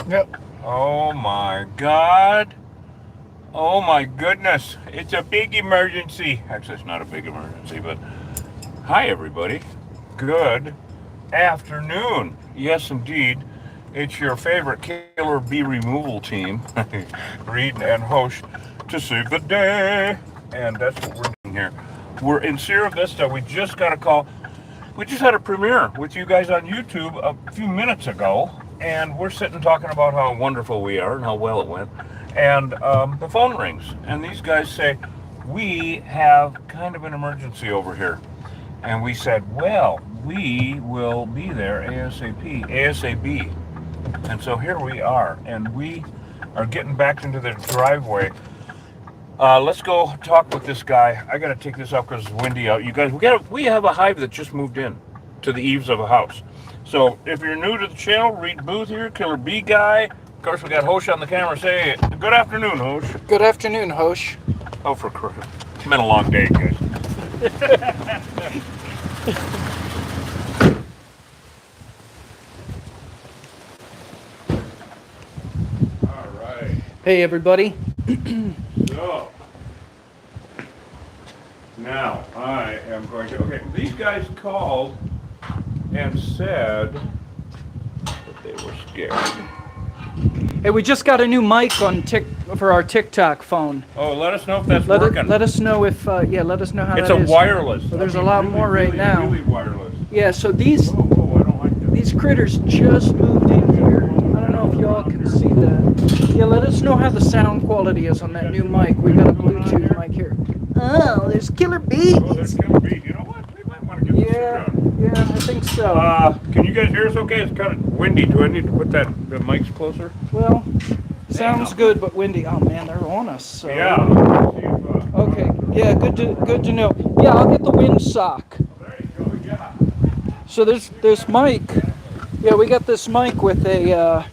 Yep. Oh my God. Oh my goodness. It's a big emergency. Actually, it's not a big emergency, but hi, everybody. Good afternoon. Yes, indeed. It's your favorite killer bee removal team, Reed and Hosh, to save the day. And that's what we're doing here. We're in Sierra Vista. We just got a call. We just had a premiere with you guys on YouTube a few minutes ago, and we're sitting talking about how wonderful we are and how well it went. And the phone rings, and these guys say, "We have kind of an emergency over here." And we said, "Well, we will be there ASAP, ASAP." And so here we are, and we are getting back into the driveway. Let's go talk with this guy. I gotta take this off because it's windy out. You guys, we have a hive that just moved in to the eaves of a house. So if you're new to the channel, Reed Booth here, Killer Bee Guy. Of course, we got Hosh on the camera. Say good afternoon, Hosh. Good afternoon, Hosh. Oh, for Christ, it's been a long day, guys. All right. Hey, everybody. So now I am going to. Okay, these guys called and said that they were scared. Hey, we just got a new mic on for our TikTok phone. Oh, let us know if that's working. Let us know if let us know how It's that a is. wireless. Well, there's a lot more right now. Really wireless. Yeah, so these Oh, I don't like this. these critters just moved in here. I don't know if y'all can see that. Yeah, let us know how the sound quality is on that new mic. We got a Bluetooth mic here. Oh, there's killer bees. Oh, there's gonna be. You know what? We might want to get this around. Yeah, I think so. Can you guys hear us okay? It's kind of windy. Do I need to put the mics closer? Well, sounds good, but windy. Oh man, they're on us. So. Yeah. Okay. Yeah, good to know. Yeah, I'll get the wind sock. There you go. Yeah. So this mic. Yeah, we got this mic with a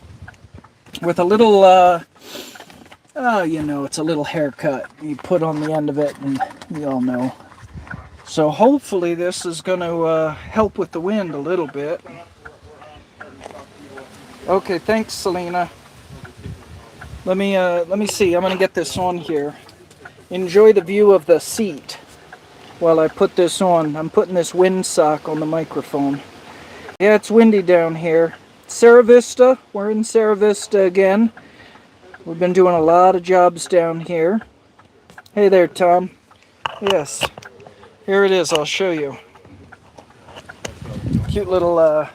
little you know, it's a little haircut you put on the end of it, and you all know. So hopefully this is going to help with the wind a little bit. Okay, thanks, Selena. Let me see. I'm going to get this on here. Enjoy the view of the seat while I put this on. I'm putting this wind sock on the microphone. Yeah, it's windy down here. Sierra Vista. We're in Sierra Vista again. We've been doing a lot of jobs down here. Hey there, Tom. Yes. Here it is. I'll show you. Cute little.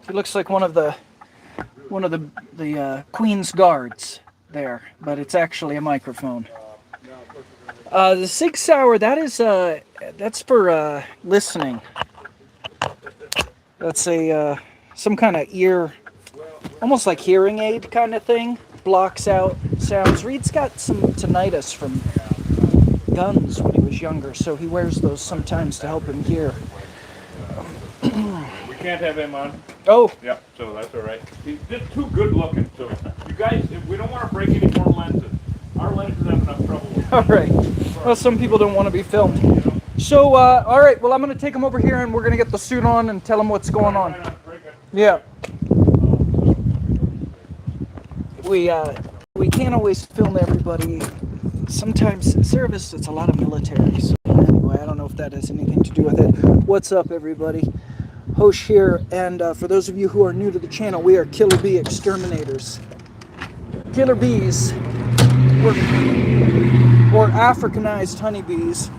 He looks like one of the Queen's guards there, but it's actually a microphone. The Sig Sauer, that's for listening. That's a some kind of ear, almost like hearing aid kind of thing. Blocks out sounds. Reed's got some tinnitus from guns when he was younger, so he wears those sometimes to help him hear. We can't have him on. Oh. Yep, so that's all right. He's just too good looking. So you guys, we don't want to break any more lenses. Our lenses have enough trouble with. All right. Well, some people don't want to be filmed. So, all right. Well, I'm going to take him over here, and we're going to get the suit on and tell him what's going on. Yeah. We can't always film everybody. Sometimes service, it's a lot of military. So anyway, I don't know if that has anything to do with it. What's up, everybody? Hosh here, and for those of you who are new to the channel, we are killer bee exterminators. Killer bees, or Africanized honeybees,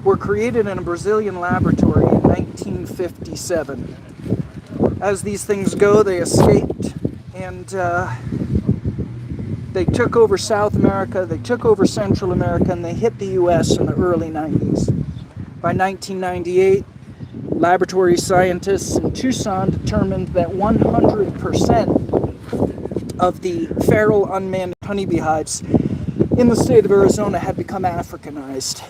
were created in a Brazilian laboratory in 1957. As these things go, they escaped, and they took over South America, they took over Central America, and they hit the U.S. in the early 90s. By 1998, laboratory scientists in Tucson determined that 100% of the feral unmanned honeybee hives in the state of Arizona had become Africanized.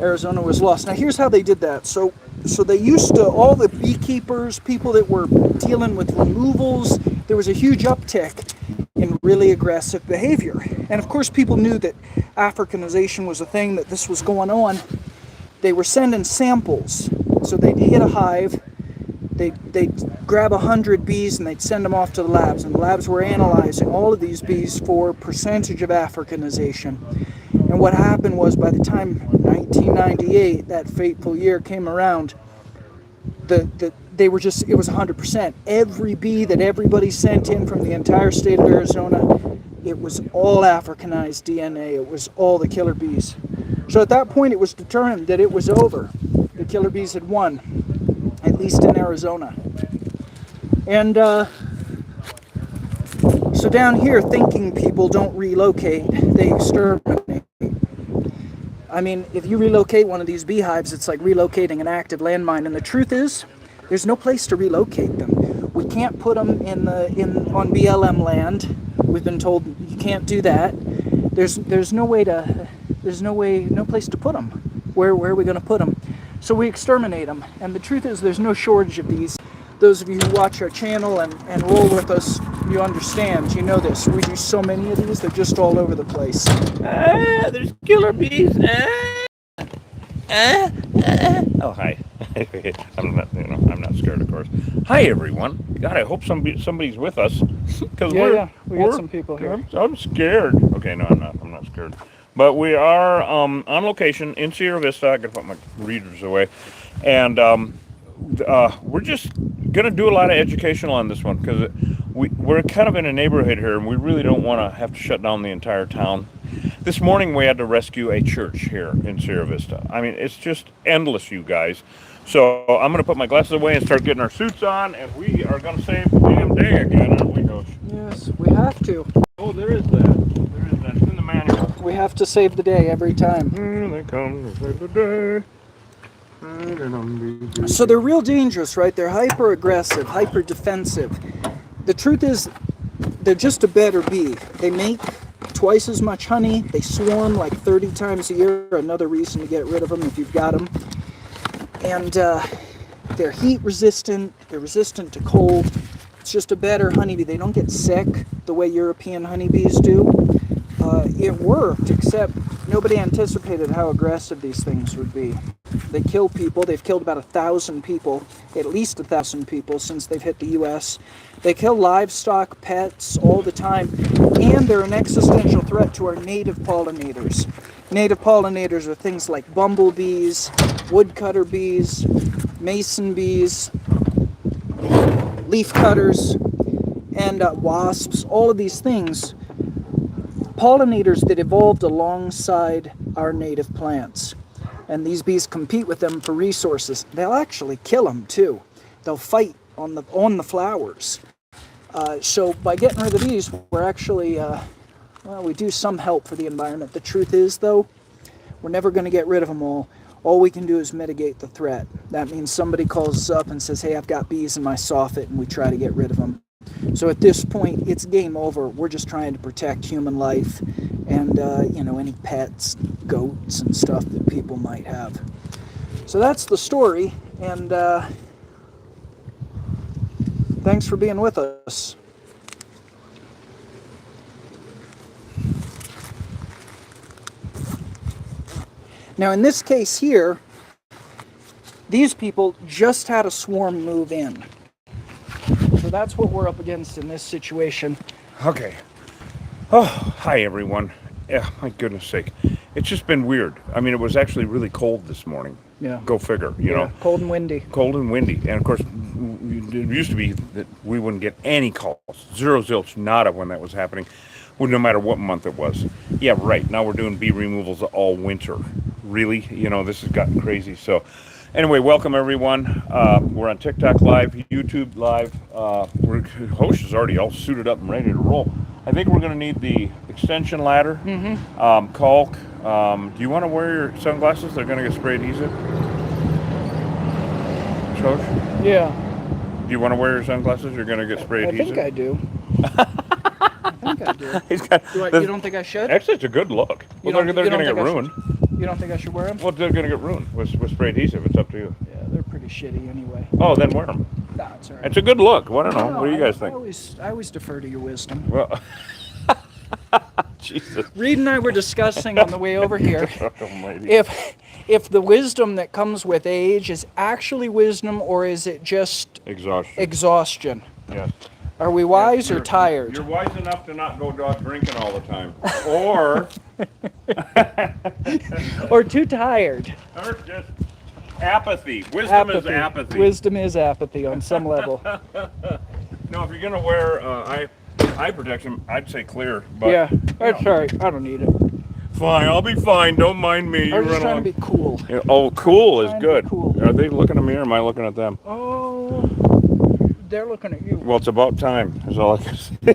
Arizona was lost. Now here's how they did that. So they used to, all the beekeepers, people that were dealing with removals, there was a huge uptick in really aggressive behavior. And of course people knew that Africanization was a thing, that this was going on. They were sending samples. So they'd hit a hive, they'd grab 100 bees and they'd send them off to the labs, and the labs were analyzing all of these bees for percentage of Africanization. And what happened was, by the time 1998, that fateful year, came around, it was 100%. Every bee that everybody sent in from the entire state of Arizona, it was all Africanized DNA. It was all the killer bees. So at that point, it was determined that it was over. The killer bees had won, at least in Arizona. And so down here, thinking people don't relocate, they exterminate. I mean, if you relocate one of these beehives, it's like relocating an active landmine. And the truth is, there's no place to relocate them. We can't put them on BLM land. We've been told you can't do that. There's no place to put them. Where are we going to put them? So we exterminate them. And the truth is, there's no shortage of these. Those of you who watch our channel and roll with us, you understand, you know this. We do so many of these, they're just all over the place. There's killer bees. Oh, hi. I'm not scared, of course. Hi, everyone. God, I hope somebody's with us. Cause we got some people here. I'm scared. Okay, no, I'm not. I'm not scared. But we are on location in Sierra Vista. I gotta put my readers away, and we're just gonna do a lot of educational on this one because we're kind of in a neighborhood here, and we really don't want to have to shut down the entire town. This morning we had to rescue a church here in Sierra Vista. I mean, it's just endless, you guys. So I'm gonna put my glasses away and start getting our suits on, and we are gonna save the damn day again, aren't we, Coach? Yes, we have to. Oh, there is that. There is that. It's in the manual. We have to save the day every time. Here they come to save the day. So they're real dangerous, right? They're hyper aggressive, hyper defensive. The truth is, they're just a better bee. They make twice as much honey. They swarm like 30 times a year. Another reason to get rid of them if you've got them. And they're heat resistant. They're resistant to cold. It's just a better honeybee. They don't get sick the way European honeybees do. It worked, except nobody anticipated how aggressive these things would be. They kill people. They've killed about 1,000 people, at least 1,000 people since they've hit the U.S. They kill livestock, pets, all the time, and they're an existential threat to our native pollinators. Native pollinators are things like bumblebees, woodcutter bees, mason bees, leaf cutters, and wasps. All of these things, pollinators that evolved alongside our native plants. And these bees compete with them for resources. They'll actually kill them too. They'll fight on the flowers. So by getting rid of the bees, we're actually, we do some help for the environment. The truth is, though, we're never going to get rid of them all. All we can do is mitigate the threat. That means somebody calls us up and says, hey, I've got bees in my soffit, and we try to get rid of them. So at this point, it's game over. We're just trying to protect human life and, any pets, goats, and stuff that people might have. So that's the story, and thanks for being with us. Now, in this case here, these people just had a swarm move in. So that's what we're up against in this situation. Okay. Oh, hi everyone. Yeah, my goodness sake. It's just been weird. I mean, it was actually really cold this morning. Yeah. Go figure, you know. Cold and windy. Cold and windy. And of course, it used to be that we wouldn't get any calls. Zero, zilch, nada when that was happening. Well, no matter what month it was. Yeah, right. Now we're doing bee removals all winter. Really? You know, this has gotten crazy. So anyway, welcome everyone. We're on TikTok Live, YouTube Live. Host is already all suited up and ready to roll. I think we're going to need the extension ladder, caulk. Do you want to wear your sunglasses? They're going to get spray adhesive. Coach? Yeah. Do you want to wear your sunglasses? You're going to get spray adhesive? I think I do. I think I do. You don't think I should? Actually, it's a good look. Well, they're going to get ruined. You don't think I should wear them? Well, they're going to get ruined with spray adhesive. It's up to you. Yeah, they're pretty shitty anyway. Oh, then wear them. Nah, it's all right. It's a good look. Well, I don't know. No, What do you guys think? I always defer to your wisdom. Well, Jesus. Reed and I were discussing on the way over here. Almighty. if the wisdom that comes with age is actually wisdom, or is it just Exhaustion. exhaustion? Yes. Are we Yeah, wise or tired? You're wise enough to not go dog drinking all the time, or Or too tired? or just apathy. Wisdom is apathy. Wisdom is apathy on some level. No, if you're gonna wear eye protection, I'd say clear. But Yeah, that's all right. I don't need it. fine, I'll be fine. Don't mind me. I'm You just run trying to along. be cool. Yeah, oh, cool is Trying to be good. cool. Are they looking at me or am I looking at them? Oh, they're looking at you. Well, it's about time, is all I can say.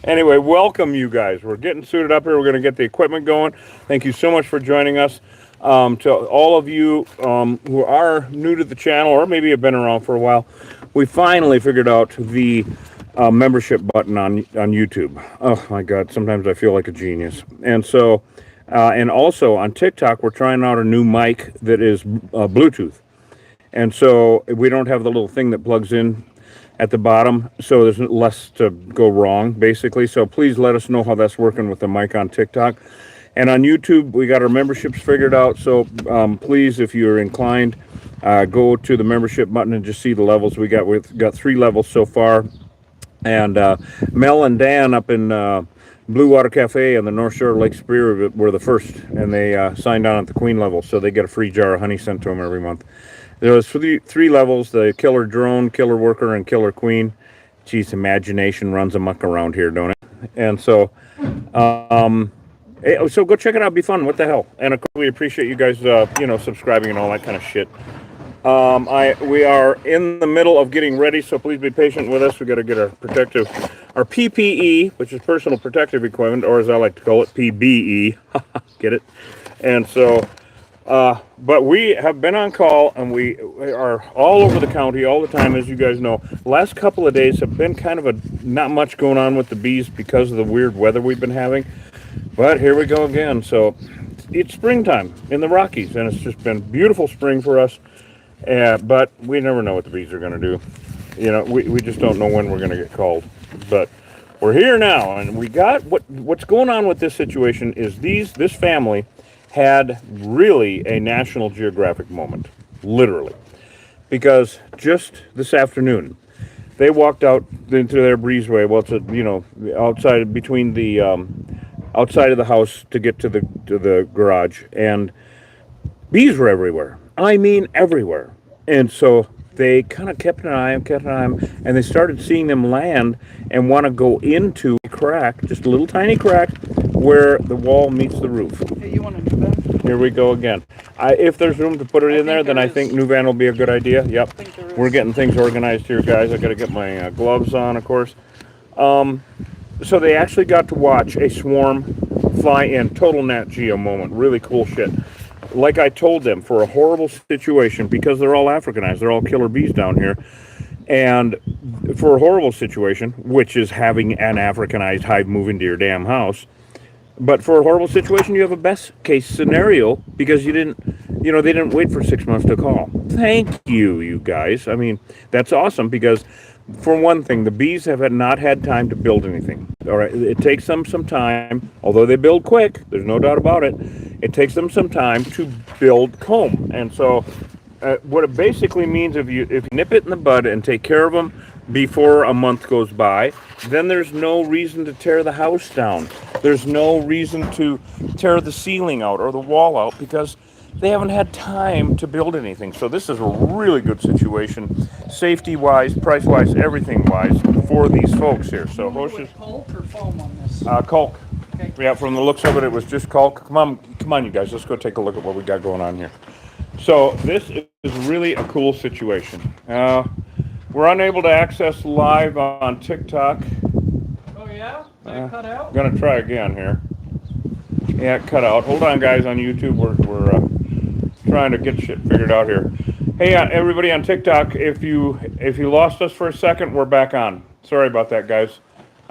Anyway, welcome you guys. We're getting suited up here. We're going to get the equipment going. Thank you so much for joining us. To all of you who are new to the channel or maybe have been around for a while, we finally figured out the membership button on YouTube. Oh my God, sometimes I feel like a genius. And so, and also on TikTok, we're trying out a new mic that is Bluetooth. And so we don't have the little thing that plugs in at the bottom, so there's less to go wrong, basically. So please let us know how that's working with the mic on TikTok. And on YouTube, we got our memberships figured out. So please, if you're inclined, go to the membership button and just see the levels we got. We've got 3 levels so far. And Mel and Dan up in Blue Water Cafe on the North Shore of Lake Superior were the first, and they signed on at the Queen level, so they get a free jar of honey sent to them every month. There was three levels: the Killer Drone, Killer Worker, and Killer Queen. Geez, imagination runs amok around here, don't it? And so, so go check it out. Be fun. What the hell? And of course, we appreciate you guys, subscribing and all that kind of shit. We are in the middle of getting ready, so please be patient with us. We got to get our PPE, which is personal protective equipment, or as I like to call it, PBE. Get it? And so, but we have been on call, and we are all over the county all the time, as you guys know. The last couple of days have been kind of not much going on with the bees because of the weird weather we've been having. But here we go again. So it's springtime in the Rockies, and it's just been beautiful spring for us. But we never know what the bees are going to do. You know, we just don't know when we're going to get called. But we're here now, and we got what's going on with this situation is this family had really a National Geographic moment, literally, because just this afternoon they walked out into their breezeway. Well, it's outside between the outside of the house to get to the garage, and bees were everywhere. I mean, everywhere. And so they kind of kept an eye on them, and they started seeing them land and want to go into a crack, just a little tiny crack, where the wall meets the roof. Hey, you want a new van? Here we go again. If there's room to put it in there, then I think new van will be a good idea. Yep. We're getting things organized here, guys. I got to get my gloves on, of course. So they actually got to watch a swarm fly in. Total Nat Geo moment. Really cool shit. Like I told them, for a horrible situation, because they're all Africanized, they're all killer bees down here, and for a horrible situation, which is having an Africanized hive move into your damn house, but for a horrible situation, you have a best case scenario because they didn't wait for 6 months to call. Thank you, you guys. I mean, that's awesome because, for one thing, the bees have not had time to build anything. All right, it takes them some time, although they build quick. There's no doubt about it. It takes them some time to build comb, and so what it basically means, if you nip it in the bud and take care of them before a month goes by, then there's no reason to tear the house down. There's no reason to tear the ceiling out or the wall out because they haven't had time to build anything. So this is a really good situation, safety-wise, price-wise, everything-wise for these folks here. So With caulk or foam on this? Caulk. Okay. Yeah, from the looks of it, it was just caulk. Come on, you guys. Let's go take a look at what we got going on here. So this is really a cool situation. We're unable to access live on TikTok. Oh yeah? Did it cut out? I'm gonna try again here. Yeah, it cut out. Hold on, guys. On YouTube, we're trying to get shit figured out here. Hey, everybody on TikTok, if you lost us for a second, we're back on. Sorry about that, guys.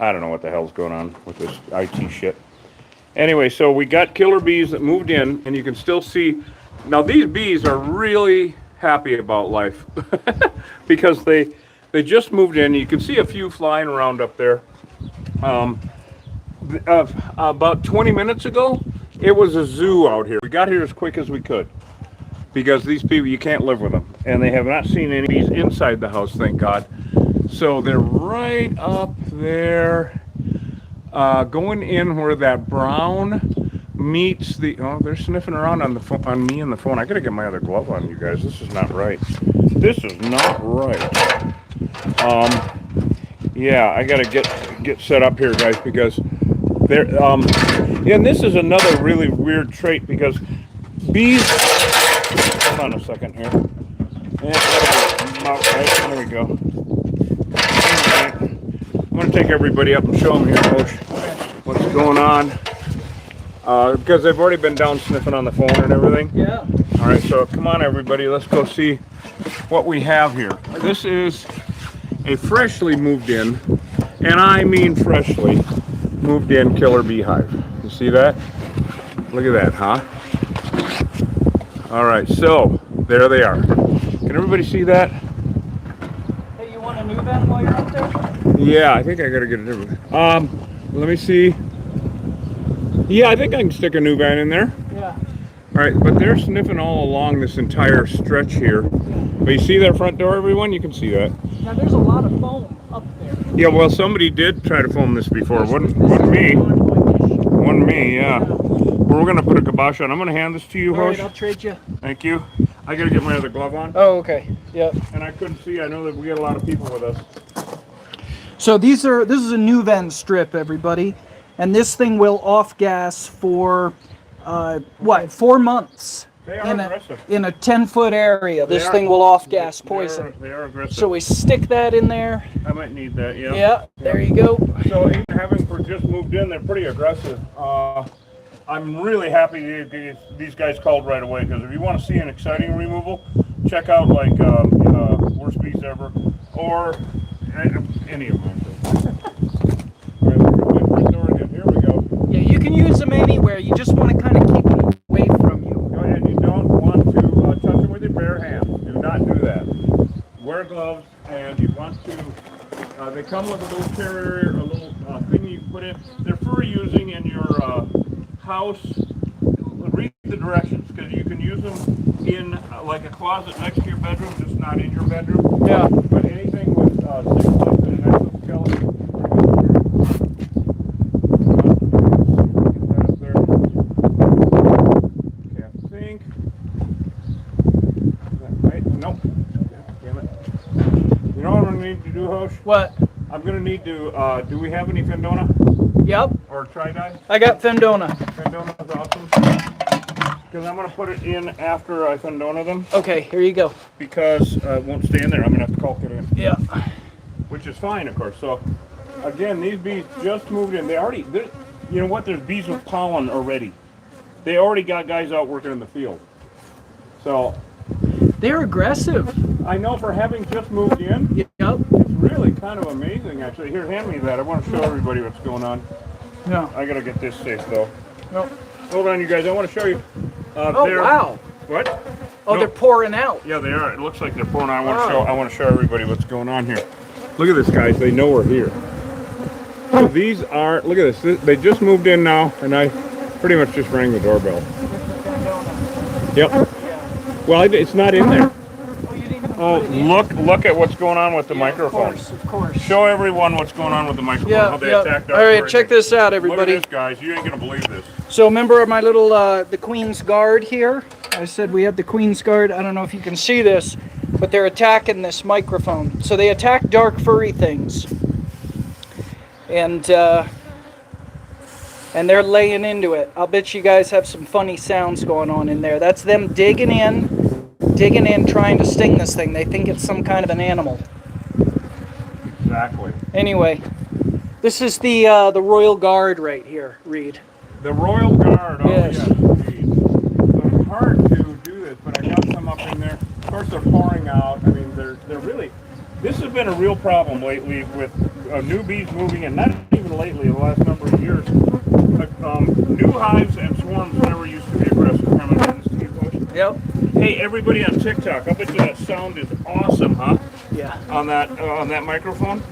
I don't know what the hell's going on with this IT shit. Anyway, so we got killer bees that moved in, and you can still see. Now these bees are really happy about life because they just moved in. You can see a few flying around up there. About 20 minutes ago, It was a zoo out here. We got here as quick as we could because these people, you can't live with them. And they have not seen any bees inside the house, thank God. So they're right up there, going in where that brown meets the, oh, they're sniffing around on the phone, on me and the phone. I gotta get my other glove on, you guys. This is not right. This is not right. Yeah, I gotta get set up here, guys, because they're, and this is another really weird trait because bees, hold on a second here. There we go. I'm gonna take everybody up and show them here, Coach, what's going on. Because they've already been down sniffing on the phone and everything. Yeah. All right, so come on, everybody. Let's go see what we have here. This is a freshly moved in, and I mean freshly moved in killer beehive. You see that? Look at that, huh? All right, so there they are. Can everybody see that? Hey, you want a new vent while you're up there? Yeah, I think I gotta get a new one. Let me see. Yeah, I think I can stick a new van in there. Yeah. All right, but they're sniffing all along this entire stretch here. But you see that front door, everyone? You can see that. Now there's a lot of foam up there. Yeah, well, somebody did try to film this before. Wasn't me. Wasn't me, yeah. Well, we're gonna put a kibosh on. I'm gonna hand this to you, All right, Hosh. I'll trade you. Thank you. I gotta get my other glove on. Oh, okay. Yep. And I couldn't see. I know that we get a lot of people with us. So this is a new vent strip, everybody. And this thing will off gas for, 4 months? They are aggressive. In a 10-foot area, this thing will off gas poison. They are aggressive. So we stick that in there. I might need that, yeah. Yeah, there you go. So even having just moved in, they're pretty aggressive. I'm really happy these guys called right away, because if you want to see an exciting removal, check out like Worst Bees Ever or any of them. Here we go. Yeah, you can use them anywhere. You just want to kind of keep them away from you. Go ahead. You don't want to touch them with your bare hands. Do not do that. Wear gloves, and you want to. They come with a little carrier, a little thing you put in. They're for using in your house. Read the directions, because you can use them in like a closet next to your bedroom, just not in your bedroom. Yeah. But anything with 6 foot and an exoskeleton. Need to do, Hosh? What? I'm gonna need to. Do we have any Fendona? Yep. Or tri-dye? I got Fendona. Fendona is awesome. Because I'm gonna put it in after I Fendona them. Okay, here you go. Because it won't stay in there. I'm gonna have to caulk it in. Yeah. Which is fine, of course. So, again, these bees just moved in. They already. You know what? There's bees with pollen already. They already got guys out working in the field. So. They're aggressive. I know, for having just moved in. Yep. It's really kind of amazing, actually. Here, hand me that. I want to show everybody what's going on. Yeah. I gotta get this safe though. No. Hold on, you guys. I want to show you. Oh wow. What? Oh, no. They're pouring out. Yeah, they are. It looks like they're pouring out. I want to show everybody what's going on here. Look at this, guys. They know we're here. So these are. Look at this. They just moved in now, and I pretty much just rang the doorbell. Yep. Yeah. Well, it's not in there. Oh, look at what's going on with the microphone. Of course. Show everyone what's going on with the microphone. Yeah, How they yeah. attacked All right, check this out, everybody. Look at this, guys. You ain't gonna believe this. So remember my little the Queen's Guard here? I said we had the Queen's Guard. I don't know if you can see this, but they're attacking this microphone. So they attack dark furry things, and they're laying into it. I'll bet you guys have some funny sounds going on in there. That's them digging in, trying to sting this thing. They think it's some kind of an animal. Exactly. Anyway, this is the Royal Guard right here, Reed. The Royal Guard. Oh, yes. Geez. So it's hard to do this, but I got some up in there. Of course, they're pouring out. I mean, they're really. This has been a real problem lately with new bees moving in. Not even lately, the last number of years. New hives and swarms never used to be aggressive. Yep. Hey, everybody on TikTok, I bet you that sound is awesome, huh? Yeah. On that microphone.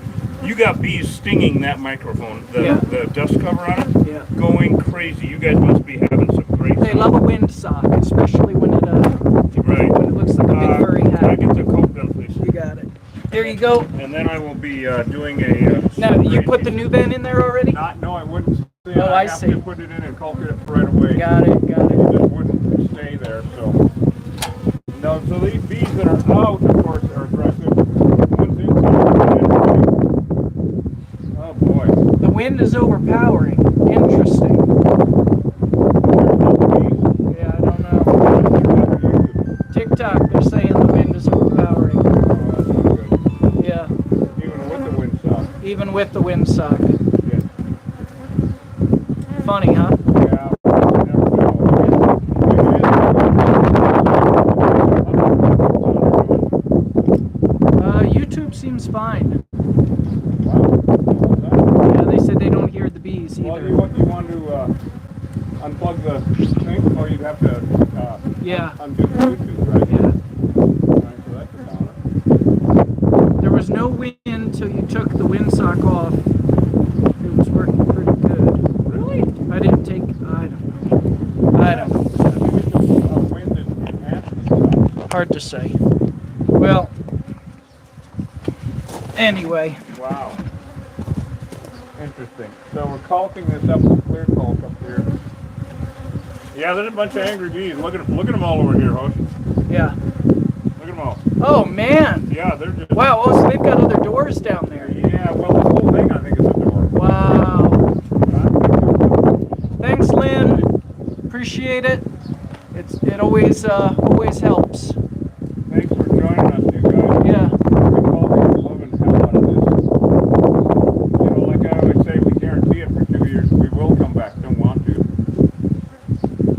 You got bees stinging that microphone, the dust cover on it, Yeah. going crazy. You guys must be having some great They love a windsock, especially when it Right. when it looks like a big furry Can I hat. get the Coke gun, please? You got it. There you go. And then I will be doing a... Now, you put the new bin in there already? No, I wouldn't say Oh, it. I have see. to put it in and caulk it right away. Got it, got It it. just wouldn't stay there, so... No, so these bees that are out, of course, are aggressive. One's inside. Oh, boy. The wind is overpowering. Interesting. Yeah, I don't know. TikTok, they're saying the wind is overpowering. Oh, that's not good. Yeah, Even with the windsock. even with the windsock. Yeah. Funny, huh? Yeah, you never know. YouTube seems fine. Wow. Yeah, they said they don't hear the bees Well, either. you want to unplug the thing, or you'd have to Yeah. undo the Bluetooth, right? Yeah. Right, so that's a downer. There was no wind until you took the windsock off. It was working pretty good. Really? I didn't take, I don't know. I don't know. I think it's just wind and enhanced stuff. Hard to say. Well, anyway. Wow. Interesting. So we're caulking this up with clear caulk up here. Yeah, there's a bunch of angry bees. Look at them all over here, Hosh. Yeah. Look at them all. Oh, man. Yeah, they're just... Wow, oh, so they've got other doors down there. Yeah, well, the whole thing, I think, is a door. Wow. Thanks, Lynn. Appreciate it. It always helps. Thanks for joining us, you guys. Yeah. We call it loving hell out of this. You know, like I always say, we guarantee it for 2 years. We will come back. Don't want to.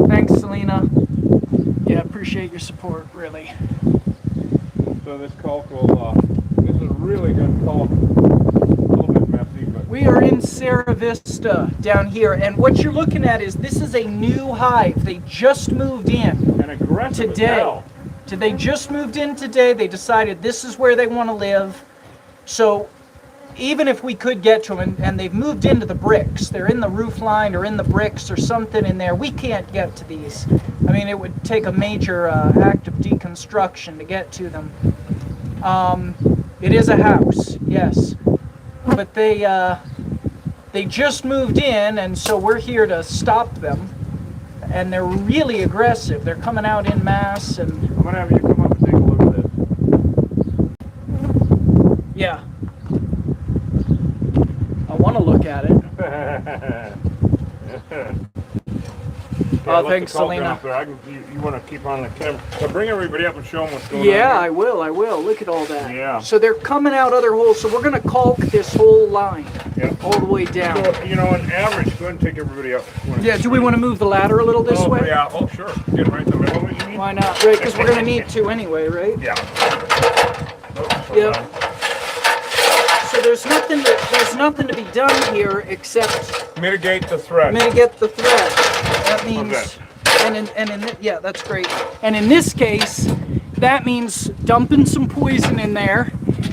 Thanks, Selena. Yeah, appreciate your support, really. So this caulk will, this is a really good caulk. A little bit messy, but... We are in Sierra Vista down here, and what you're looking at is this is a new hive. They just moved in And aggressive today. as hell. They just moved in today. They decided this is where they want to live. So even if we could get to them, and they've moved into the bricks, they're in the roof line or in the bricks or something in there, we can't get to these. I mean, it would take a major act of deconstruction to get to them. It is a house, yes. But they just moved in, and so we're here to stop them. And they're really aggressive. They're coming out in mass, and I'm going to have you come up and take a look at this. yeah. I want to look at it. Yeah, Thanks, Selena. You want to keep on the camera. So bring everybody up and show them what's going on. Yeah, I here. will. Look at all that. Yeah. So they're coming out other holes, so we're going to caulk this whole line Yeah. all the way down. So, you know, on average, go ahead and take everybody up. Yeah, do we want to move the ladder a little this way? Yeah, oh, sure. Get right in the middle of it, you mean? Why not? Right, because we're going to need to anyway, right? Yeah. Yep. So there's nothing to be done here except Mitigate the threat. mitigate the threat. That means, Okay. yeah, that's great. And in this case, that means dumping some poison in there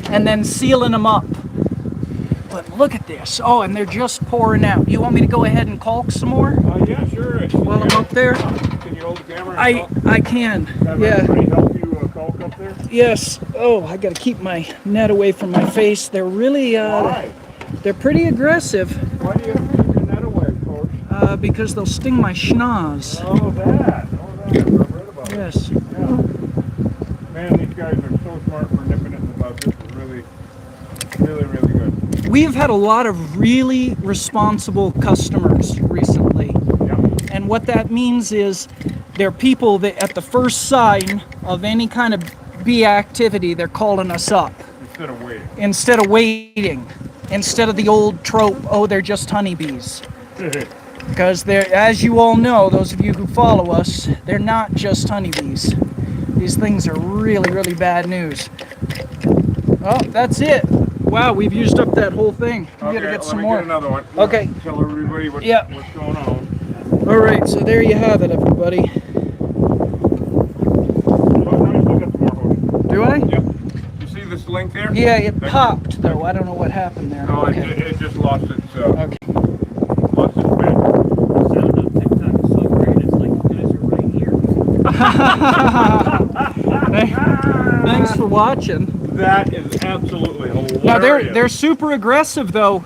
and then sealing them up. But look at this. Oh, and they're just pouring out. You want me to go ahead and caulk some more Yeah, sure. while I'm up there? Can you hold the camera? And I can. have Yeah. everybody help you caulk up there? Yes. Oh, I got to keep my net away from my face. They're really Why? they're pretty aggressive. Why do you have to keep your net away, Coach? Because they'll sting my schnoz. Oh, that. I've read about it. Yes. Yeah. Man, these guys are so smart for nipping it in the bud. This is really, really, really good. We've had a lot of really responsible customers recently. Yeah. And what that means is they're people that at the first sign of any kind of bee activity, they're calling us up. Instead of waiting. Instead of waiting. Instead of the old trope, oh, they're just honeybees. Because they're, as you all know, those of you who follow us, they're not just honeybees. These things are really, really bad news. Oh, that's it. Wow, we've used up that whole thing. We gotta get some more. Get another one. Okay. Tell everybody what's going on. All right, so there you have it, everybody. Look at the more. Do I? Yep. You see this link there? Yeah, it popped though. I don't know what happened there. No, Okay. it just lost its Okay. lost its bed. The sound of TikTok is so great. It's like you guys are right here. Thanks for watching. That is absolutely hilarious. Now they're super aggressive though.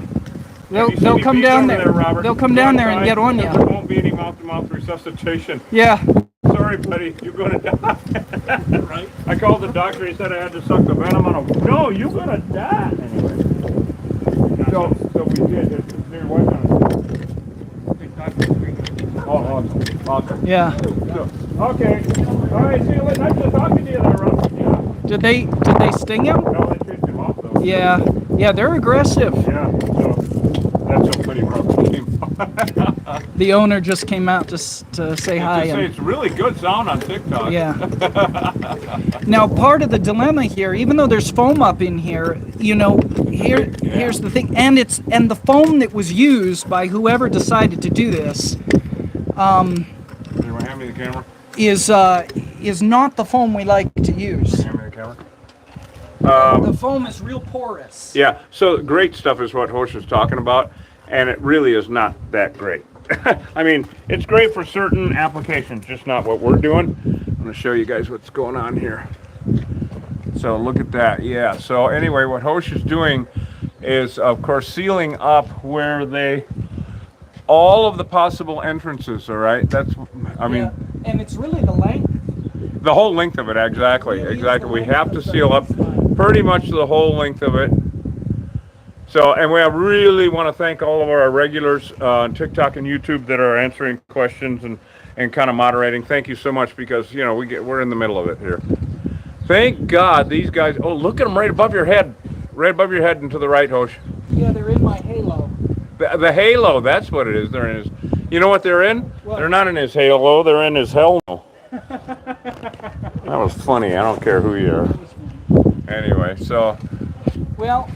They'll come down there. They'll come down there and get on you. There won't be any mouth-to-mouth resuscitation. Yeah. Sorry, buddy, you're gonna die. Right? I called the doctor. He said I had to suck the venom out of him. No, you're gonna die. Anyway, so we did. It's your wife on it. Oh, awesome. Yeah. So, okay. All right. See you later. Nice to talking to you there, Rob. Yeah. Did they sting him? No, they chased him off though. Yeah. Yeah, they're aggressive. Yeah. So that's a pretty rough game. The owner just came out to say hi. Just say it's really good sound on TikTok. Yeah. Now, part of the dilemma here, even though there's foam up in here, you know, here's the thing, and the foam that was used by whoever decided to do this, You want to hand me the camera? is not the foam we like to use. Hand me the camera. The foam is real porous. Yeah. So great stuff is what Hosh was talking about, and it really is not that great. I mean, it's great for certain applications, just not what we're doing. I'm going to show you guys what's going on here. So look at that. Yeah. So anyway, what Hosh is doing is, of course, sealing up where all of the possible entrances. All right. That's, I mean, Yeah. And it's really the length. the whole length of it. Exactly. We have to seal up pretty much the whole length of it. So, and we really want to thank all of our regulars on TikTok and YouTube that are answering questions and kind of moderating. Thank you so much, because, you know, we're in the middle of it here. Thank God these guys, oh, look at them right above your head. Right above your head and to the right, Hosh. Yeah, they're in my halo. The halo, that's what it is. They're in his, you know what they're in? What? They're not in his halo, they're in his hell no. That was funny. I don't care who you are. Anyway, so. Well,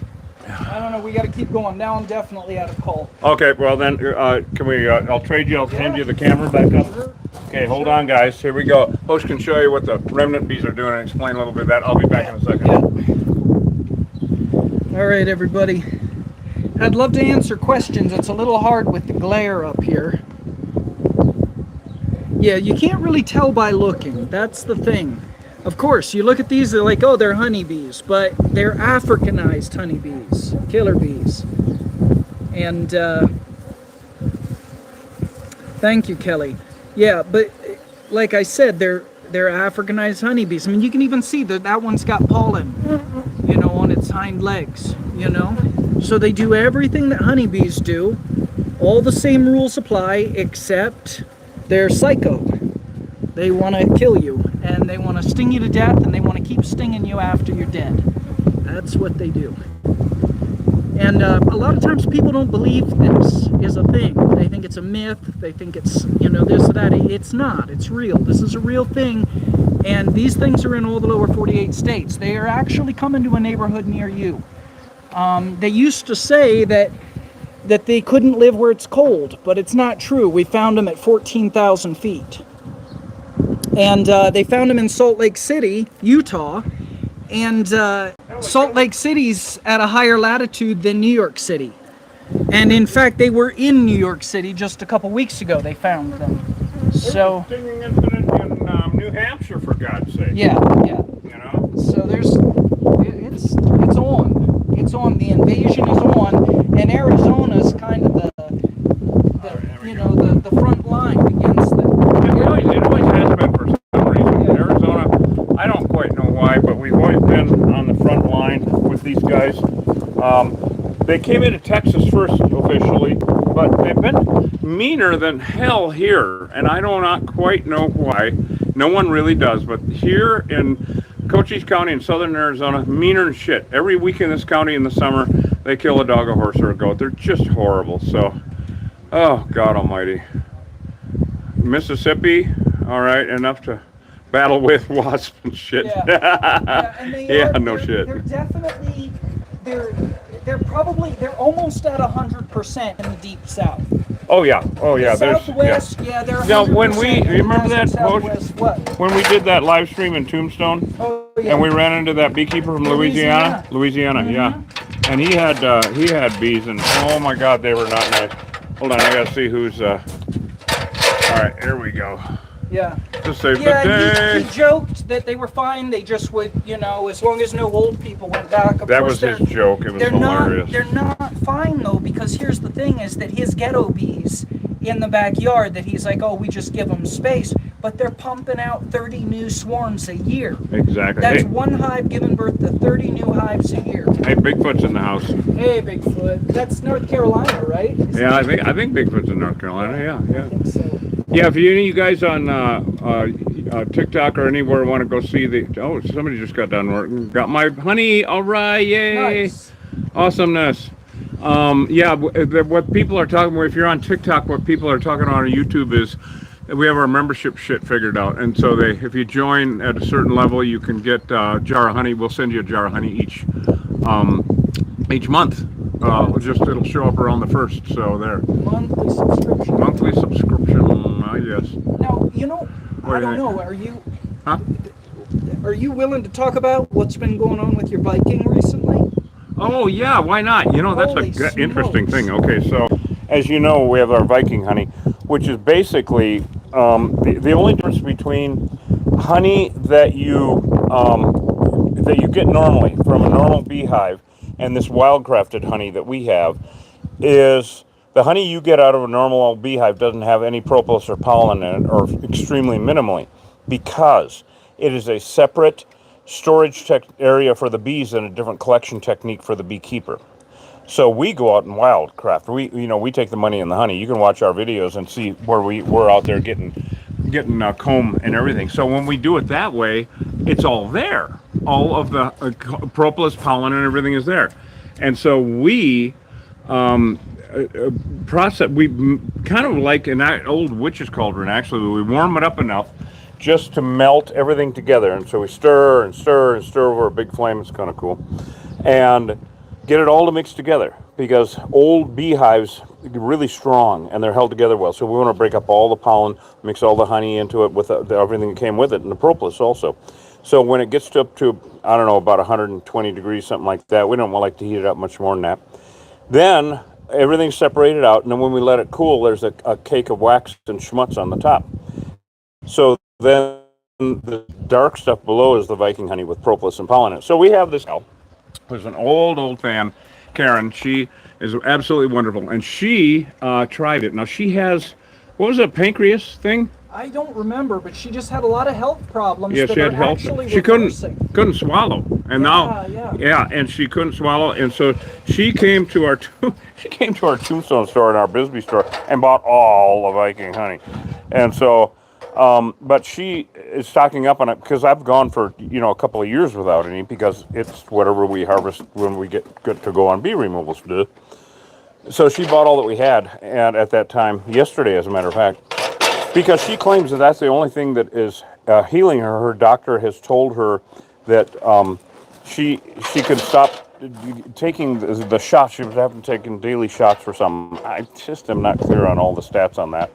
I don't know. We got to keep going. Now I'm definitely out of coal. Okay, well then, can we, I'll trade you, I'll hand you the camera back up. Okay, hold on guys, here we go. Host can show you what the remnant bees are doing and explain a little bit of that. I'll be back in a second. Yeah. All right, everybody. I'd love to answer questions. It's a little hard with the glare up here. Yeah, you can't really tell by looking. That's the thing. Of course, you look at these, they're like, oh, they're honeybees, but they're Africanized honeybees, killer bees. And thank you, Kelly. Yeah, but like I said, they're Africanized honeybees. I mean, you can even see that one's got pollen, you know, on its hind legs, you know. So they do everything that honeybees do. All the same rules apply, except they're psycho. They want to kill you, and they want to sting you to death, and they want to keep stinging you after you're dead. That's what they do. And a lot of times people don't believe this is a thing. They think it's a myth. They think it's, you know, this or that. It's not. It's real. This is a real thing. And these things are in all the lower 48 states. They are actually coming to a neighborhood near you. They used to say that they couldn't live where it's cold, but it's not true. We found them at 14,000 feet. And they found them in Salt Lake City, Utah. And Salt Lake City's at a higher latitude than New York City. And in fact, they were in New York City just a couple weeks ago. They found them. So There was a stinging incident in New Hampshire, for God's sake. yeah. You know? So it's on. It's on. The invasion is on, and Arizona's kind of the front line against them. It always has been for some reason. Arizona, I don't quite know why, but we've always been on the front line with these guys. They came into Texas first officially, but they've been meaner than hell here, and I do not quite know why. No one really does, but here in Cochise County in southern Arizona, meaner than shit. Every week in this county in the summer, they kill a dog, a horse, or a goat. They're just horrible. So, oh God Almighty. Mississippi, all right, enough to battle with wasps and shit. Yeah, and no shit. They're definitely they're almost at 100% in the deep south. Oh yeah, there's Southwest, yeah, they're Now, when 100% you remember that Southwest, what? when we did that live stream in Tombstone, Oh, yeah. and we ran into that beekeeper from Louisiana, yeah, and he had bees, and oh my God, they were not nice. Hold on, I gotta see who's. All right, here we go. Yeah. To save the Yeah, day. he joked that they were fine. They just would, you know, as long as no old people went back. Of That course, was his joke. It was hilarious. They're not fine though, because here's the thing: is that his ghetto bees in the backyard, that he's like, oh, we just give them space, but they're pumping out 30 new swarms a year. Exactly. That's Hey, one hive giving birth to 30 new hives a year. hey, Bigfoot's in the house. Hey, Bigfoot. That's North Carolina, right? Yeah, I think Bigfoot's in North Carolina. Yeah. I think so. Yeah, if you guys on TikTok or anywhere want to go see the... Oh, somebody just got done working. Got my honey. All right, yay. Nice. Awesomeness. Yeah, what people are talking about, if you're on TikTok, what people are talking on YouTube is we have our membership shit figured out. And so if you join at a certain level, you can get a jar of honey. We'll send you a jar of honey each month. It'll show up around the 1st. So there. Monthly subscription. Monthly subscription, yes. Now, you know, What I do you don't think? know. Are you... Huh? Are you willing to talk about what's been going on with your Viking recently? Oh yeah, why not? You know, that's Holy a interesting smokes. thing. Okay, so as you know, we have our Viking honey, which is basically the only difference between honey that you get normally from a normal beehive and this wildcrafted honey that we have is the honey you get out of a normal beehive doesn't have any propolis or pollen in it, or extremely minimally, because it is a separate storage area for the bees and a different collection technique for the beekeeper. So we go out and wildcraft. We take the money and the honey. You can watch our videos and see where we're out there getting comb and everything. So when we do it that way, it's all there. All of the propolis, pollen, and everything is there. And so we process. We kind of like an old witch's cauldron. Actually, we warm it up enough just to melt everything together. And so we stir and stir and stir over a big flame. It's kind of cool. And get it all to mix together, because old beehives are really strong and they're held together well. So we want to break up all the pollen, mix all the honey into it with everything that came with it, and the propolis also. So when it gets up to, I don't know, about 120 degrees, something like that, we don't like to heat it up much more than that. Then everything's separated out, and then when we let it cool, there's a cake of wax and schmutz on the top. So then the dark stuff below is the Viking honey with propolis and pollen in it. So we have this gal who's an old fan, Karen. She is absolutely wonderful, and she tried it. Now she has, what was it, pancreas thing? I don't remember, but she just had a lot of health problems. Yeah, that she had are health. actually She reversing. couldn't swallow, and and she couldn't swallow, and so she came to our Tombstone store and our Bisbee store and bought all the Viking honey, and so. But she is stocking up on it, because I've gone for a couple of years without any, because it's whatever we harvest when we get to go on bee removals to do. So she bought all that we had, and at that time, yesterday as a matter of fact, because she claims that that's the only thing that is healing her. Her doctor has told her that she could stop taking the shots. She was having to take daily shots for something. I just am not clear on all the stats on that.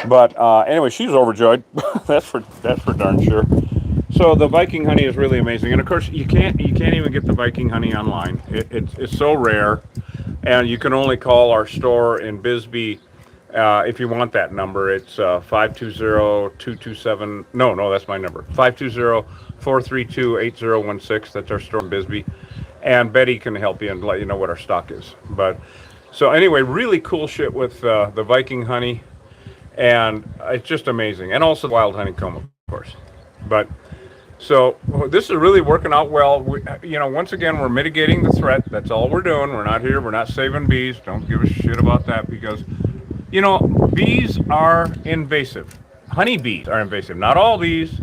But anyway, she's overjoyed. that's for darn sure. So the Viking honey is really amazing, and of course you can't even get the Viking honey online. It's so rare, and you can only call our store in Bisbee if you want that number. It's 520-227. No, that's my number. 520-432-8016. That's our store in Bisbee, and Betty can help you and let you know what our stock is. But so anyway, really cool shit with the Viking honey. And it's just amazing. And also wild honeycomb, of course. But so this is really working out well. Once again, we're mitigating the threat. That's all we're doing. We're not here. We're not saving bees. Don't give a shit about that, because, bees are invasive. Honeybees are invasive. Not all bees.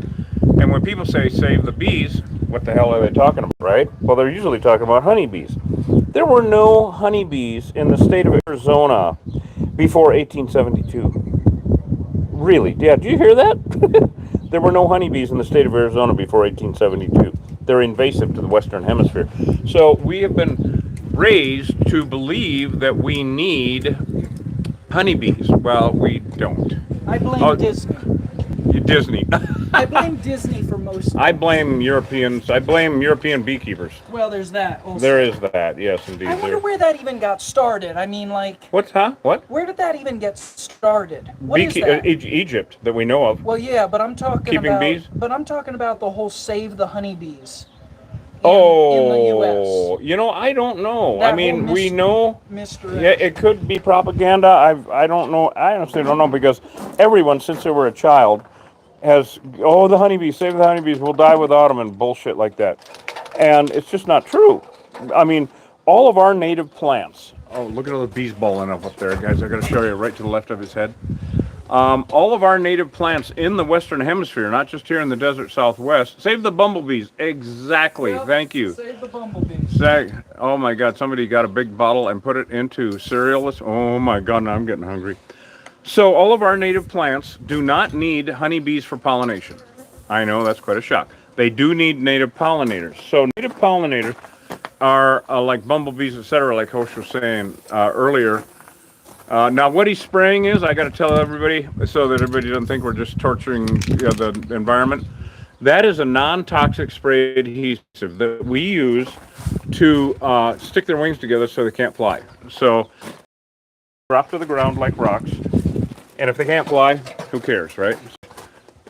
And when people say save the bees, what the hell are they talking about, right? Well, they're usually talking about honeybees. There were no honeybees in the state of Arizona before 1872. Really? Yeah, did you hear that? There were no honeybees in the state of Arizona before 1872. They're invasive to the Western Hemisphere. So we have been raised to believe that we need Honeybees. Well, we don't. I blame Oh. Disney. Disney. I blame Disney for most. I blame Europeans. I blame European beekeepers. Well, there's that. Also. There is that. Yes, indeed. I wonder where that even got started. I mean, like. What's huh? What? Where did that even get started? What is that? Egypt that we know of. Well, yeah, but I'm talking Keeping about. bees? But I'm talking about the whole save the honeybees. In the U.S. You know, I don't know. That I mean, whole we know. Misdirect. Yeah, it could be propaganda. I don't know. I honestly don't know because everyone since they were a child has the honeybees, save the honeybees, we'll die without them and bullshit like that. And it's just not true. I mean, all of our native plants. Oh, look at all the bees balling up there, guys. I got to show you right to the left of his head. All of our native plants in the Western Hemisphere, not just here in the desert Southwest. Save the bumblebees. Exactly. Yep, thank you. Save the bumblebees. Oh my God, somebody got a big bottle and put it into cereal. Oh my God, now I'm getting hungry. So all of our native plants do not need honeybees for pollination. I know, that's quite a shock. They do need native pollinators. So native pollinators are like bumblebees, etc., like Hosh was saying earlier. Now what he's spraying is, I got to tell everybody so that everybody doesn't think we're just torturing the environment. That is a non-toxic spray adhesive that we use to stick their wings together so they can't fly. So drop to the ground like rocks. And if they can't fly, who cares, right?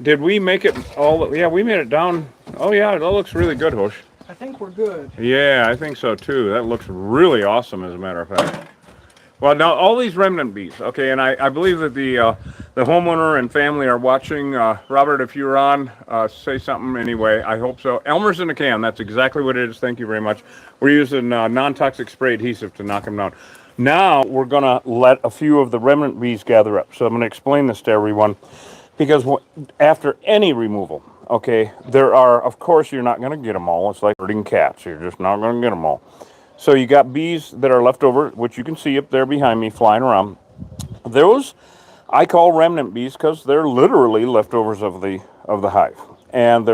Did we make it all? Yeah, we made it down. Oh yeah, that looks really good, Hosh. I think we're good. Yeah, I think so too. That looks really awesome, as a matter of fact. Well, now all these remnant bees, okay, and I believe that the homeowner and family are watching. Robert, if you're on, say something anyway. I hope so. Elmer's in a can. That's exactly what it is. Thank you very much. We're using non-toxic spray adhesive to knock them down. Now we're going to let a few of the remnant bees gather up. So I'm going to explain this to everyone because after any removal, okay, there are, of course, you're not going to get them all. It's like herding cats. You're just not going to get them all. So you got bees that are left over, which you can see up there behind me flying around. Those I call remnant bees because they're literally leftovers of the hive. And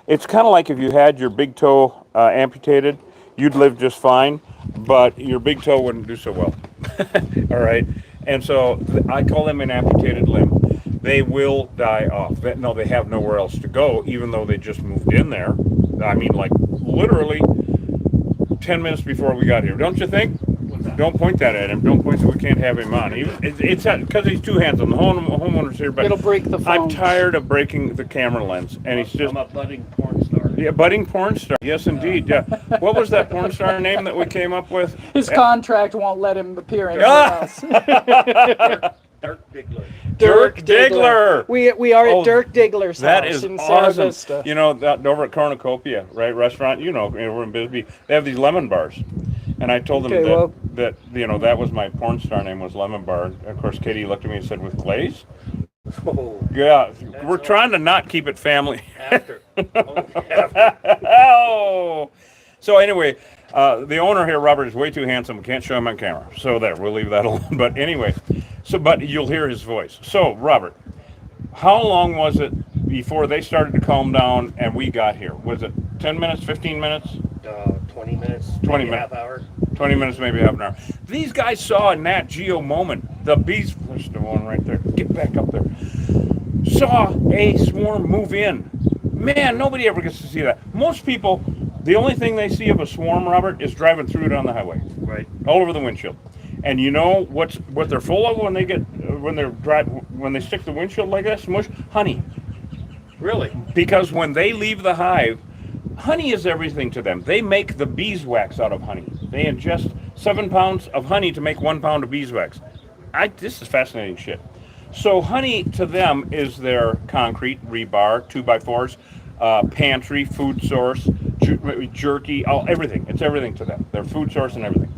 it's kind of like if you had your big toe amputated, you'd live just fine, but your big toe wouldn't do so well. All right. And so I call them an amputated limb. They will die off. No, they have nowhere else to go, even though they just moved in there. I mean, like literally 10 minutes before we got here. Don't you think? Don't point that at him. Don't point that we can't have him on. It's because he's too handsome. The homeowner's here, but it'll break the phone. I'm tired of breaking the camera lens, and he's just. I'm a budding porn star. Yeah, budding porn star. Yes, indeed. Yeah. What was that porn star name that we came up with? His contract won't let him appear anywhere else. Dirk Diggler. Dirk Diggler. We are at Dirk Diggler's That house is in Sierra awesome. Vista. You know, that over at Cornucopia, right, restaurant, you know, we're in Bisbee. They have these lemon bars. And I told them that you know, that was my porn star name was Lemon Bar. And of course, Katie looked at me and said, with glaze? Oh, Yeah, we're trying to not keep it family. after. Oh. So anyway, the owner here, Robert, is way too handsome. We can't show him on camera. So there, we'll leave that alone. But anyway, but you'll hear his voice. So, Robert, how long was it before they started to calm down and we got here? Was it 10 minutes, 15 minutes? 20 minutes. 20 maybe minutes. Half hour. 20 minutes, maybe half an hour. These guys saw a Nat Geo moment. The bees, there's the one right there. Get back up there. Saw a swarm move in. Man, nobody ever gets to see that. Most people, the only thing they see of a swarm, Robert, is driving through it on the highway. Right. All over the windshield. And you know what they're full of when they stick the windshield like that, smush? Honey. Really? Because when they leave the hive, honey is everything to them. They make the beeswax out of honey. They ingest 7 pounds of honey to make 1 pound of beeswax. This is fascinating shit. So honey to them is their concrete, rebar, 2x4s, pantry, food source, jerky, everything. It's everything to them. Their food source and everything.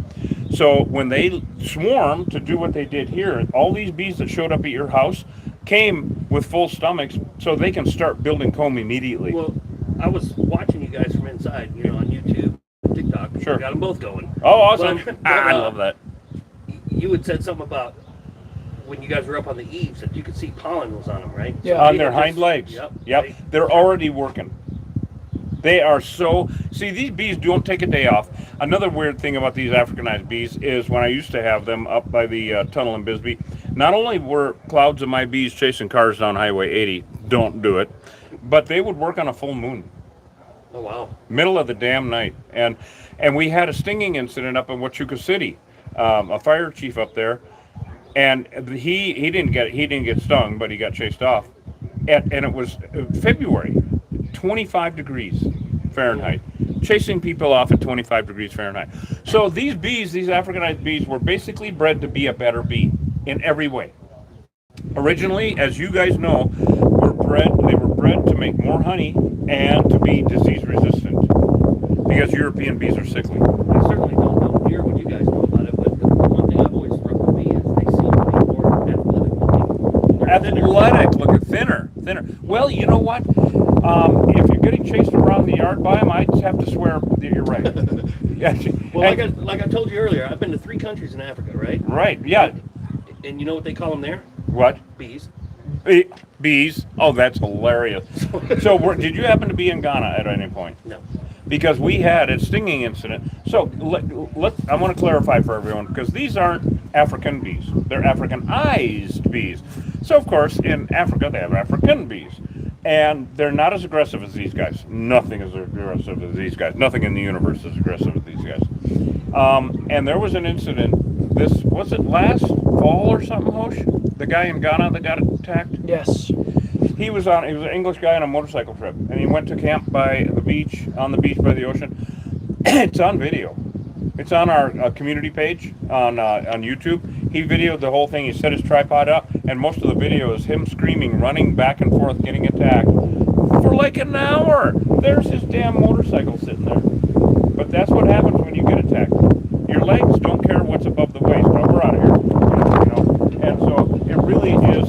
So when they swarm to do what they did here, all these bees that showed up at your house came with full stomachs so they can start building comb immediately. Well, I was watching you guys from inside, you know, on YouTube, TikTok. Sure. Got them both going. Oh, awesome. But, I love that. You had said something about when you guys were up on the eaves that you could see pollen was on them, right? Yeah. On their hind legs. Yep. They're already working. They are so. See, these bees don't take a day off. Another weird thing about these Africanized bees is when I used to have them up by the tunnel in Bisbee, not only were clouds of my bees chasing cars down Highway 80, don't do it, but they would work on a full moon. Oh wow! Middle of the damn night, and we had a stinging incident up in Huachuca City. A fire chief up there, and he didn't get stung, but he got chased off, and it was February, 25 degrees Fahrenheit, chasing people off at 25 degrees Fahrenheit. So these bees, these Africanized bees, were basically bred to be a better bee in every way. Originally, as you guys know, they were bred to make more honey and to be disease resistant because European bees are sickly. I certainly don't know near what you guys know about it, but the one thing I've always struck with me is they seem to be more athletic looking. Athletic, look at thinner. Well, you know what? If you're getting chased around the yard by them, I'd have to swear that you're right. Yeah. Well, like I told you earlier, I've been to 3 countries in Africa, right? Right. Yeah. And you know what they call them there? What? Bees. Bees. Oh, that's hilarious. So, did you happen to be in Ghana at any point? No. Because we had a stinging incident. So, I want to clarify for everyone, because these aren't African bees. They're Africanized bees. So, of course, in Africa, they have African bees. And they're not as aggressive as these guys. Nothing is aggressive as these guys. Nothing in the universe is aggressive as these guys. And there was an incident, was it last fall or something, Hosh? The guy in Ghana that got attacked? Yes. He was an English guy on a motorcycle trip, and he went to camp by the beach, on the beach by the ocean. It's on video. It's on our community page on YouTube. He videoed the whole thing. He set his tripod up, and most of the video is him screaming, running back and forth, getting attacked for like an hour. There's his damn motorcycle sitting there. But that's what happens when you get attacked. Your legs don't care what's above the waist. Oh, we're out of here. You know? And so it really is.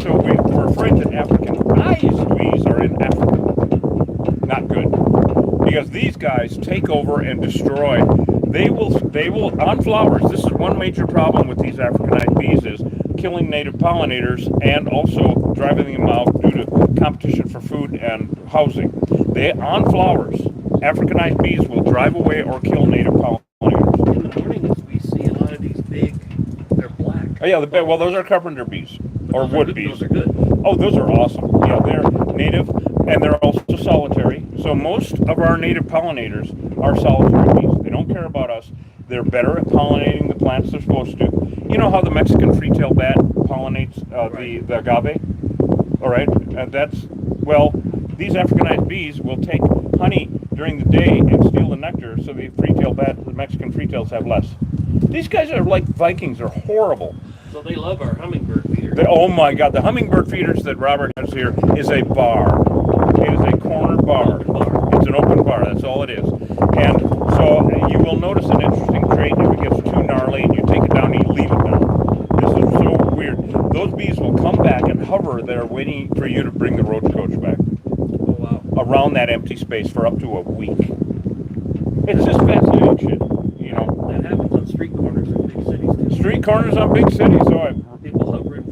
So we're afraid that Africanized bees are in Africa. Not good. Because these guys take over and destroy. They will on flowers. This is one major problem with these Africanized bees is killing native pollinators and also driving them out due to competition for food and housing. On flowers, Africanized bees will drive away or kill native pollinators. In the mornings, we see a lot of these big. They're black. Oh yeah, well those are carpenter bees or wood bees. Those are good. Oh, those are awesome. Yeah, they're native and they're also solitary. So most of our native pollinators are solitary bees. They don't care about us. They're better at pollinating the plants they're supposed to. You know how the Mexican free-tailed bat pollinates the agave? All right, these Africanized bees will take honey during the day and steal the nectar, so the Mexican free-tails have less. These guys are like Vikings. They're horrible. So they love our hummingbird feeders. Oh my God, the hummingbird feeders that Robert has here is a bar. It is a corner bar. It's an open bar, that's all it is. And so you will notice an interesting trait if it gets too gnarly and you take it down and you leave it down. This is so weird. Those bees will come back and hover there waiting for you to bring the roach coach back. Oh wow. Around that empty space for up to a week. It's just fascinating shit, you know. That happens on street corners in big cities too. Street corners on big cities, People hovering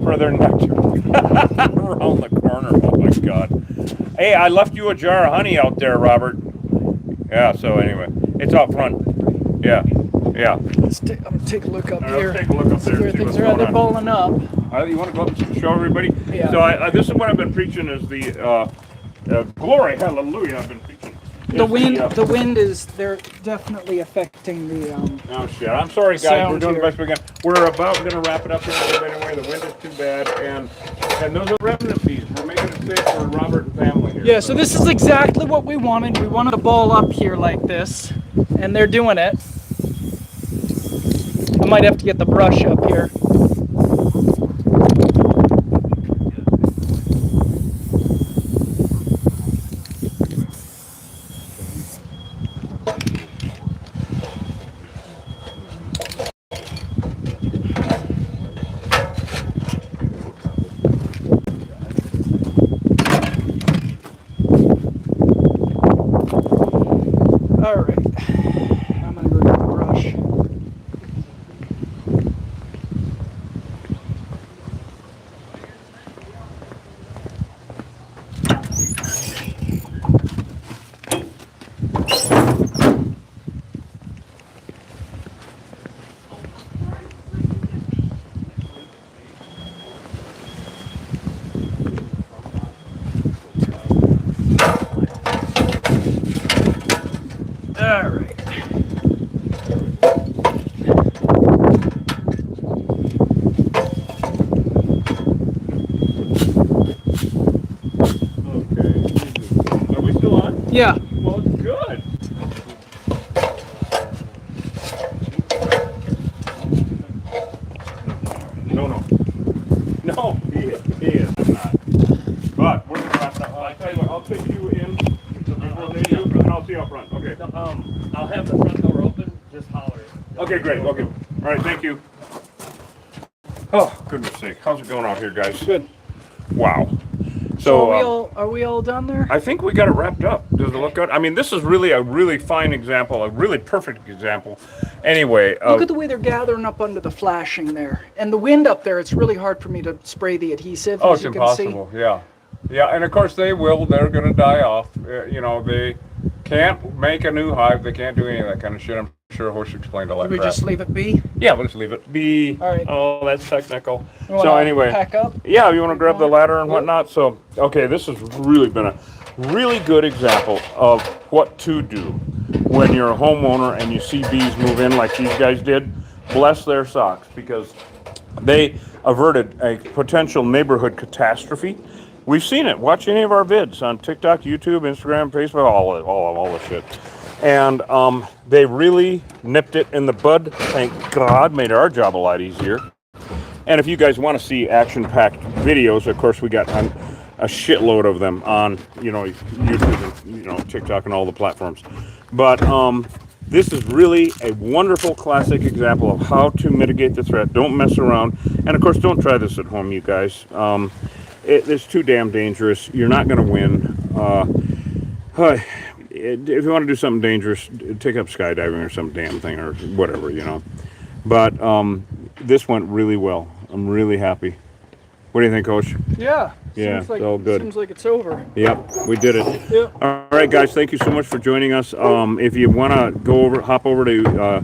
for their nectar. Around the corner. Oh my God. Hey, I left you a jar of honey out there, Robert. Yeah, so anyway, it's out front. Yeah. Let's take a look up here. Let's take a look up there. Where things are. They're balling up. You want to go up and show everybody? Yeah. So this is what I've been preaching is the glory, hallelujah, I've been preaching. The wind is, they're definitely affecting the, Oh shit, I'm sorry guys, we're doing the best we can. We're about going to wrap it up here anyway, the wind is too bad, and those are remnant bees. We're making it safe for Robert and family here. yeah, so this is exactly what we wanted. We wanted to ball up here like this, and they're doing it. I might have to get the brush up here. All right, I'm gonna go get the brush. Yeah. Well, it's good. No, he is not. But we're gonna wrap up. I'll tell you what, I'll take you in before they do, and I'll see you up front. Okay. I'll have the front door open. Just holler. Okay, great. Okay. All right, thank you. Oh, goodness sake. How's it going out here, guys? Good. Wow. So So, are we all done there? I think we got it wrapped up. Does it look good? I mean, this is really a really fine example, a really perfect example. Anyway, Look at the way they're gathering up under the flashing there. And the wind up there, it's really hard for me to spray the adhesive, oh, as it's you can impossible. Yeah. Yeah, and of course they're going to die off. You know, they can't make a new hive. They can't do any of that kind of shit. I'm sure Hosh explained all that see. We crap. just leave it be? Yeah, we'll just leave it be. All right. Oh, that's technical. You So wanna anyway, pack up? yeah, you want to grab the ladder and Yeah. whatnot. So, okay, this has really been a really good example of what to do when you're a homeowner and you see bees move in like these guys did. Bless their socks, because they averted a potential neighborhood catastrophe. We've seen it. Watch any of our vids on TikTok, YouTube, Instagram, Facebook, all the shit. And they really nipped it in the bud. Thank God, made our job a lot easier. And if you guys want to see action-packed videos, of course, we got a shitload of them on, YouTube and, TikTok and all the platforms. But this is really a wonderful classic example of how to mitigate the threat. Don't mess around. And, of course, don't try this at home, you guys. It's too damn dangerous. You're not going to win. If you want to do something dangerous, take up skydiving or some damn thing or whatever, But this went really well. I'm really happy. What do you think, Coach? Yeah. Yeah, Seems like, it's all good. Seems like it's over. Yep, we did it. Yep. All right, guys, thank you so much for joining us. If you want to hop over to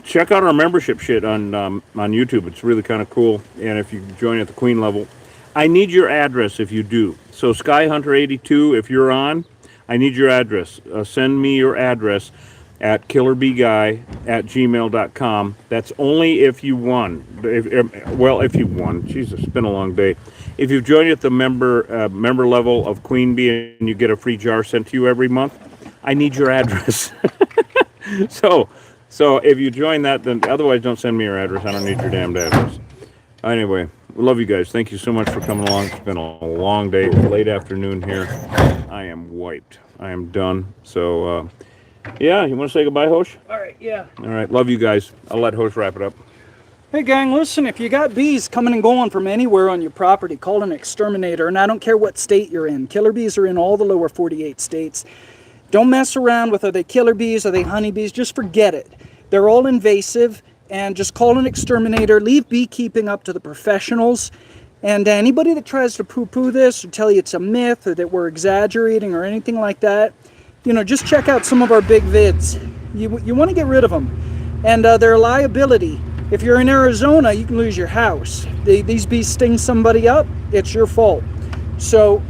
check out our membership shit on YouTube. It's really kind of cool. And if you join at the Queen level, I need your address if you do. So Skyhunter82, if you're on, I need your address. Send me your address at killerbeeguy@gmail.com. That's only if you won. If you won. Jesus, it's been a long day. If you've joined at the member level of Queen Bee and you get a free jar sent to you every month, I need your address. So if you join that, then otherwise don't send me your address. I don't need your damned address. Anyway, we love you guys. Thank you so much for coming along. It's been a long day, late afternoon here. I am wiped. I am done. So, yeah, you want to say goodbye, Hosh? All right, yeah. All right, love you guys. I'll let Hosh wrap it up. Hey gang, listen, if you got bees coming and going from anywhere on your property, call an exterminator, and I don't care what state you're in. Killer bees are in all the lower 48 states. Don't mess around with, are they killer bees, are they honeybees? Just forget it. They're all invasive, and just call an exterminator. Leave beekeeping up to the professionals. And anybody that tries to poo-poo this or tell you it's a myth or that we're exaggerating or anything like that, just check out some of our big vids. You want to get rid of them. And they're a liability. If you're in Arizona, you can lose your house. These bees sting somebody up, it's your fault. So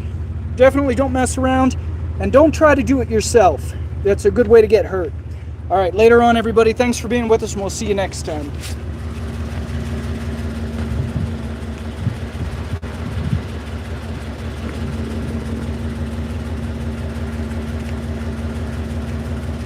definitely don't mess around and don't try to do it yourself. That's a good way to get hurt. All right, later on, everybody. Thanks for being with us, and we'll see you next time.